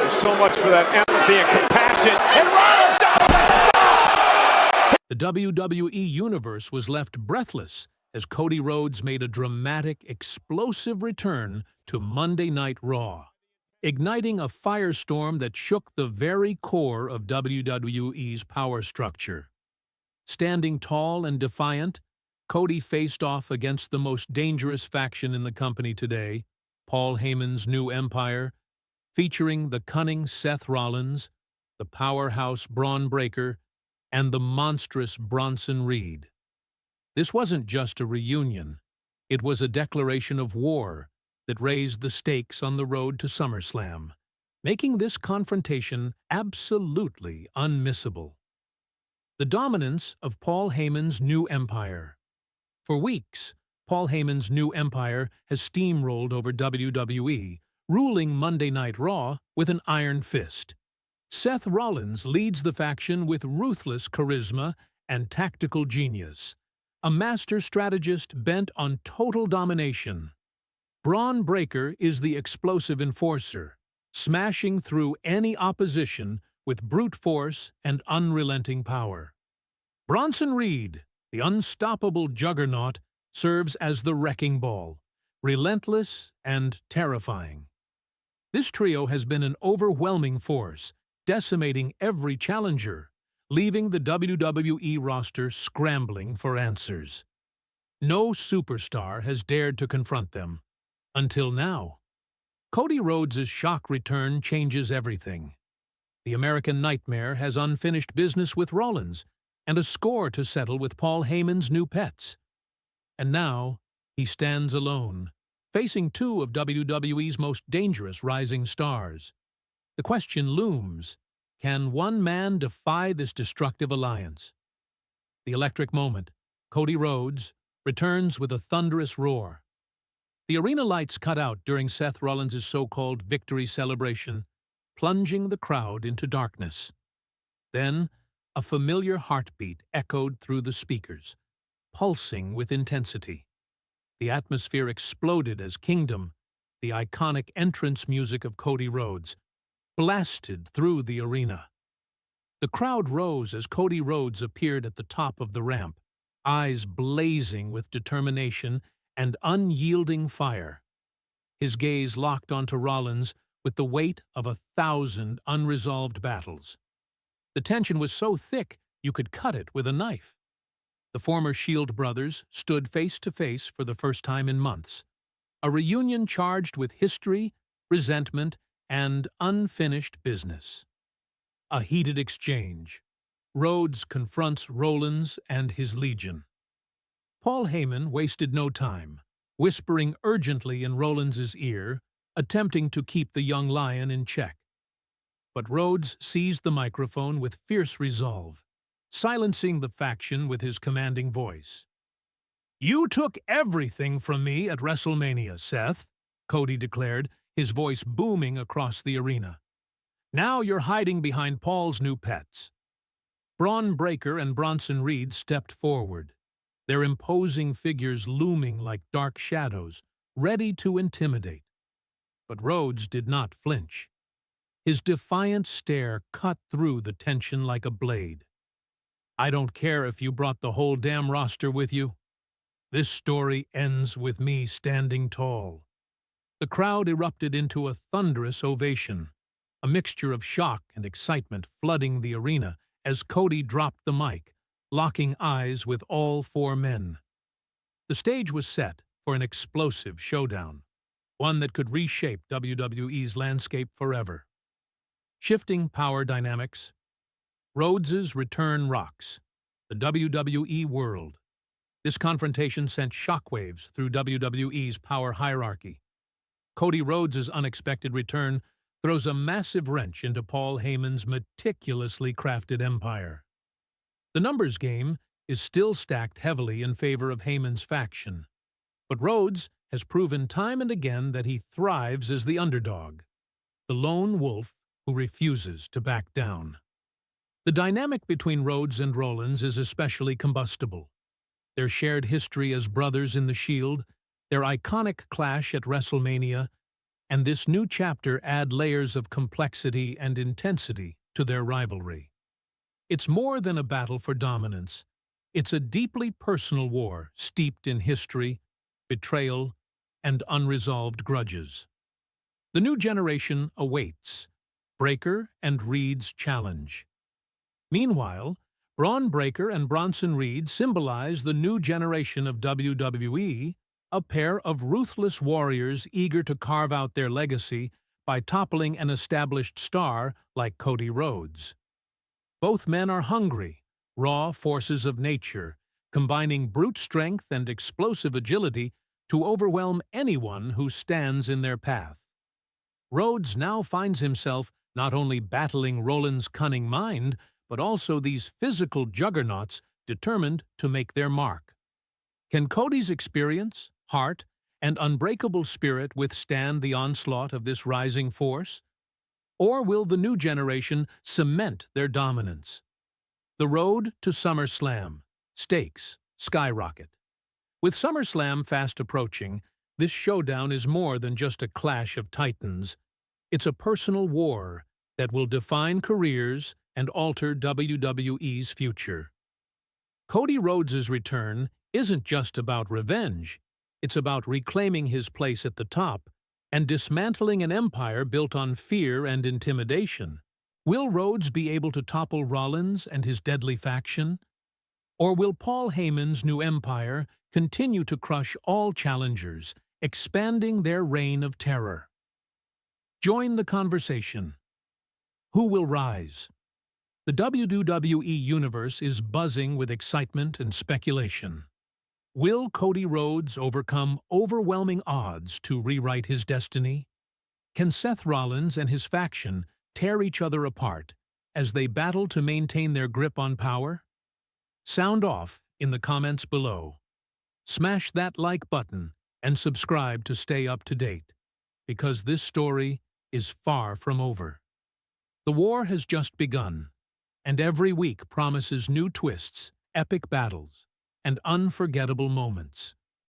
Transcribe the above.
There's so much for that empathy and compassion. And Rollins down with a stop! The WWE Universe was left breathless as Cody Rhodes made a dramatic, explosive return to Monday Night Raw, igniting a firestorm that shook the very core of WWE's power structure. Standing tall and defiant, Cody faced off against the most dangerous faction in the company today, Paul Heyman's new empire, featuring the cunning Seth Rollins, the powerhouse Bron Breakker, and the monstrous Bronson Reed. This wasn't just a reunion, it was a declaration of war that raised the stakes on the road to SummerSlam, making this confrontation absolutely unmissable. The dominance of Paul Heyman's new empire. For weeks, Paul Heyman's new empire has steamrolled over WWE, ruling Monday Night Raw with an iron fist. Seth Rollins leads the faction with ruthless charisma and tactical genius, a master strategist bent on total domination. Bron Breakker is the explosive enforcer, smashing through any opposition with brute force and unrelenting power. Bronson Reed, the unstoppable juggernaut, serves as the wrecking ball, relentless and terrifying. This trio has been an overwhelming force, decimating every challenger, leaving the WWE roster scrambling for answers. No superstar has dared to confront them. Until now. Cody Rhodes' shock return changes everything. The American Nightmare has unfinished business with Rollins and a score to settle with Paul Heyman's new pets. And now, he stands alone, facing two of WWE's most dangerous rising stars. The question looms, can one man defy this destructive alliance? The electric moment, Cody Rhodes, returns with a thunderous roar. The arena lights cut out during Seth Rollins' so-called victory celebration, plunging the crowd into darkness. Then, a familiar heartbeat echoed through the speakers, pulsing with intensity. The atmosphere exploded as Kingdom, the iconic entrance music of Cody Rhodes, blasted through the arena. The crowd rose as Cody Rhodes appeared at the top of the ramp, eyes blazing with determination and unyielding fire. His gaze locked onto Rollins with the weight of 1,000 unresolved battles. The tension was so thick you could cut it with a knife. The former Shield brothers stood face to face for the first time in months, a reunion charged with history, resentment, and unfinished business. A heated exchange. Rhodes confronts Rollins and his legion. Paul Heyman wasted no time, whispering urgently in Rollins' ear, attempting to keep the young lion in check. But Rhodes seized the microphone with fierce resolve, silencing the faction with his commanding voice. "You took everything from me at WrestleMania, Seth," Cody declared, his voice booming across the arena. "Now you're hiding behind Paul's new pets." Bron Breakker and Bronson Reed stepped forward, their imposing figures looming like dark shadows, ready to intimidate. But Rhodes did not flinch. His defiant stare cut through the tension like a blade. "I don't care if you brought the whole damn roster with you. This story ends with me standing tall." The crowd erupted into a thunderous ovation, a mixture of shock and excitement flooding the arena as Cody dropped the mic, locking eyes with all four men. The stage was set for an explosive showdown, one that could reshape WWE's landscape forever. Shifting power dynamics. Rhodes' return rocks the WWE world. This confrontation sent shockwaves through WWE's power hierarchy. Cody Rhodes' unexpected return throws a massive wrench into Paul Heyman's meticulously crafted empire. The numbers game is still stacked heavily in favor of Heyman's faction, but Rhodes has proven time and again that he thrives as the underdog, the lone wolf who refuses to back down. The dynamic between Rhodes and Rollins is especially combustible. Their shared history as brothers in the Shield, their iconic clash at WrestleMania, and this new chapter add layers of complexity and intensity to their rivalry. It's more than a battle for dominance. It's a deeply personal war steeped in history, betrayal, and unresolved grudges. The new generation awaits Breakker and Reed's challenge. Meanwhile, Bron Breakker and Bronson Reed symbolize the new generation of WWE, a pair of ruthless warriors eager to carve out their legacy by toppling an established star like Cody Rhodes. Both men are hungry, raw forces of nature, combining brute strength and explosive agility to overwhelm anyone who stands in their path. Rhodes now finds himself not only battling Rollins' cunning mind, but also these physical juggernauts determined to make their mark. Can Cody's experience, heart, and unbreakable spirit withstand the onslaught of this rising force? Or will the new generation cement their dominance? The road to SummerSlam. Stakes skyrocket. With SummerSlam fast approaching, this showdown is more than just a clash of titans. It's a personal war that will define careers and alter WWE's future. Cody Rhodes' return isn't just about revenge. It's about reclaiming his place at the top and dismantling an empire built on fear and intimidation. Will Rhodes be able to topple Rollins and his deadly faction? Or will Paul Heyman's new empire continue to crush all challengers, expanding their reign of terror? Join the conversation. Who will rise? The WWE universe is buzzing with excitement and speculation. Will Cody Rhodes overcome overwhelming odds to rewrite his destiny? Can Seth Rollins and his faction tear each other apart as they battle to maintain their grip on power? Sound off in the comments below. Smash that like button and subscribe to stay up to date, because this story is far from over. The war has just begun, and every week promises new twists, epic battles, and unforgettable moments.